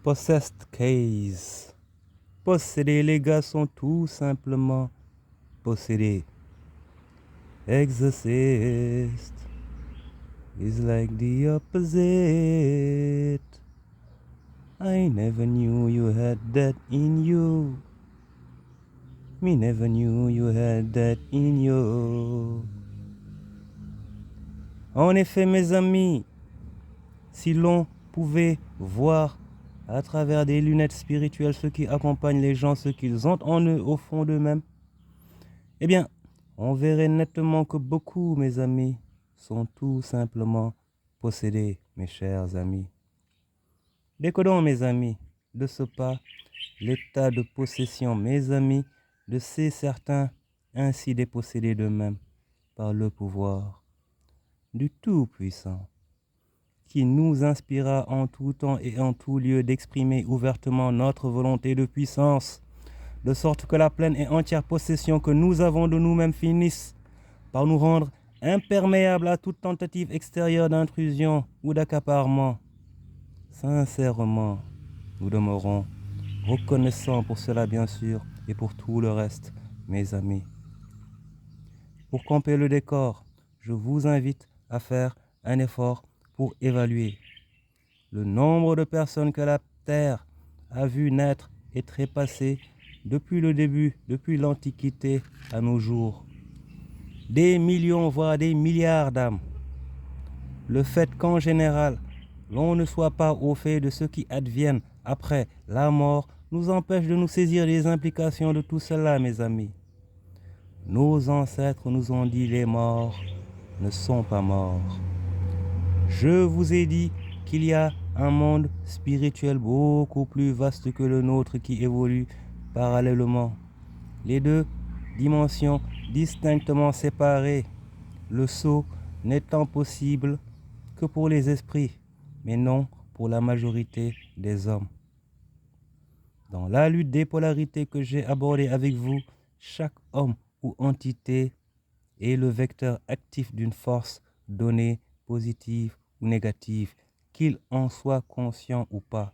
Possessed case. Possédés, les gars sont tout simplement possédés. Exorcist is like the opposite. I never knew you had that in you. Me never knew you had that in you. En effet, mes amis, si l'on pouvait voir à travers des lunettes spirituelles ce qui accompagne les gens, ce qu'ils ont en eux, au fond d'eux-mêmes, eh bien, on verrait nettement que beaucoup, mes amis, sont tout simplement possédés, mes chers amis. Décodons, mes amis, de ce pas, l'état de possession, mes amis, de ces certains ainsi dépossédés d'eux-mêmes par le pouvoir du Tout-Puissant, qui nous inspira en tout temps et en tout lieu d'exprimer ouvertement notre volonté de puissance, de sorte que la pleine et entière possession que nous avons de nous-mêmes finisse par nous rendre imperméables à toute tentative extérieure d'intrusion ou d'accaparement. Sincèrement, nous demeurons reconnaissants pour cela, bien sûr, et pour tout le reste, mes amis. Pour camper le décor, je vous invite à faire un effort pour évaluer le nombre de personnes que la Terre a vu naître et trépasser depuis le début, depuis l'Antiquité à nos jours. Des millions, voire des milliards d'âmes. Le fait qu'en général, l'on ne soit pas au fait de ce qui advienne après la mort nous empêche de nous saisir des implications de tout cela, mes amis. Nos ancêtres nous ont dit les morts ne sont pas morts. Je vous ai dit qu'il y a un monde spirituel beaucoup plus vaste que le nôtre qui évolue parallèlement. Les deux dimensions distinctement séparées, le saut n'étant possible que pour les esprits, mais non pour la majorité des hommes. Dans la lutte des polarités que j'ai abordée avec vous, chaque homme ou entité est le vecteur actif d'une force donnée, positive ou négative, qu'il en soit conscient ou pas.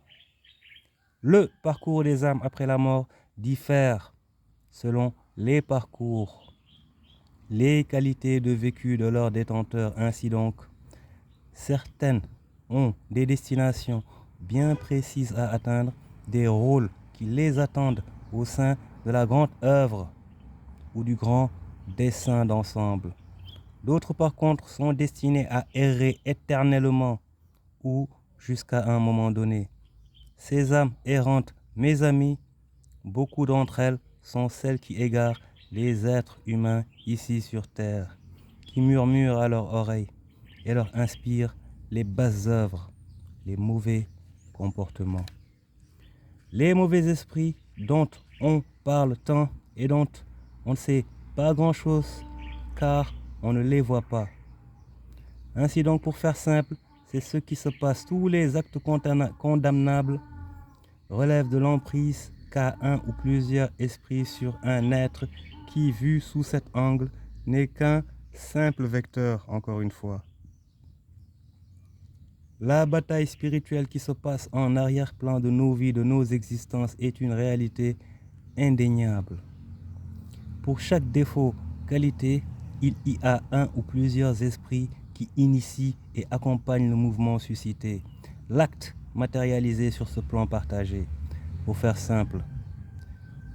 Le parcours des âmes après la mort diffère selon les parcours, les qualités de vécu de leurs détenteurs. Ainsi donc, certaines ont des destinations bien précises à atteindre, des rôles qui les attendent au sein de la grande œuvre ou du grand dessein d'ensemble. D'autres, par contre, sont destinés à errer éternellement ou jusqu'à un moment donné. Ces âmes errantes, mes amis, beaucoup d'entre elles sont celles qui égarent les êtres humains ici sur terre, qui murmurent à leur oreille et leur inspirent les basses œuvres, les mauvais comportements. Les mauvais esprits dont on parle tant et dont on ne sait pas grand-chose car on ne les voit pas. Ainsi donc, pour faire simple, c'est ce qui se passe. Tous les actes condamnables relèvent de l'emprise qu'a un ou plusieurs esprits sur un être qui, vu sous cet angle, n'est qu'un simple vecteur, encore une fois. La bataille spirituelle qui se passe en arrière-plan de nos vies, de nos existences, est une réalité indéniable. Pour chaque défaut, qualité, il y a un ou plusieurs esprits qui initient et accompagnent le mouvement suscité, l'acte matérialisé sur ce plan partagé. Pour faire simple,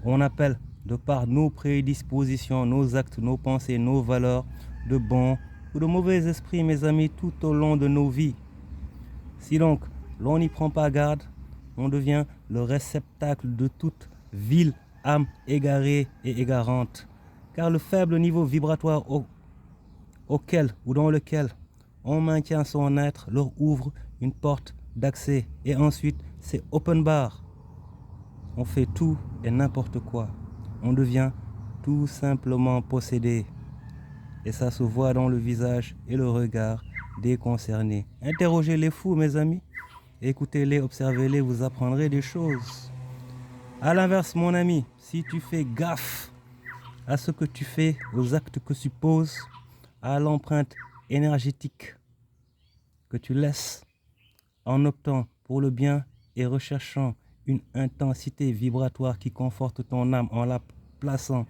on appelle de par nos prédispositions, nos actes, nos pensées, nos valeurs, de bons ou de mauvais esprits, mes amis, tout au long de nos vies. Si donc l'on n'y prend pas garde, on devient le réceptacle de toute vile âme égarée et égarante, car le faible niveau vibratoire auquel ou dans lequel on maintient son être leur ouvre une porte d'accès et ensuite c'est open bar. On fait tout et n'importe quoi. On devient tout simplement possédé. Et ça se voit dans le visage et le regard des concernés. Interrogez les fous, mes amis. Écoutez-les, observez-les, vous apprendrez des choses. À l'inverse, mon ami, si tu fais gaffe à ce que tu fais, aux actes que tu poses, à l'empreinte énergétique que tu laisses en optant pour le bien et recherchant une intensité vibratoire qui conforte ton âme en la plaçant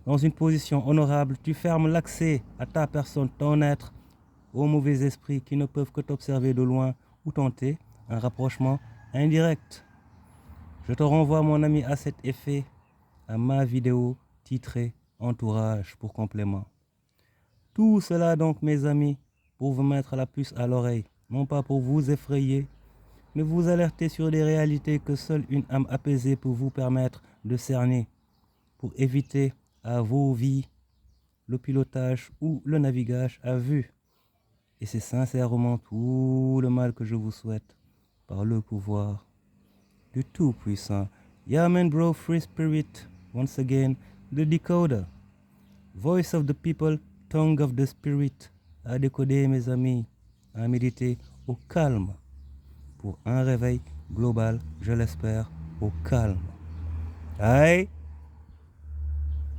dans une position honorable, tu fermes l'accès à ta personne, ton être, aux mauvais esprits qui ne peuvent que t'observer de loin ou tenter un rapprochement indirect. Je te renvoie, mon ami, à cet effet, à ma vidéo titrée Entourage pour complément. Tout cela donc, mes amis, pour vous mettre la puce à l'oreille, non pas pour vous effrayer, mais vous alerter sur des réalités que seule une âme apaisée peut vous permettre de cerner, pour éviter à vos vies le pilotage ou le navigage à vue. Et c'est sincèrement tout le mal que je vous souhaite par le pouvoir du Tout-Puissant. Yeah man bro, free spirit, once again, the decoder. Voice of the people, tongue of the spirit. À décoder mes amis, à méditer au calme. Pour un réveil global, je l'espère, au calme. Aïe.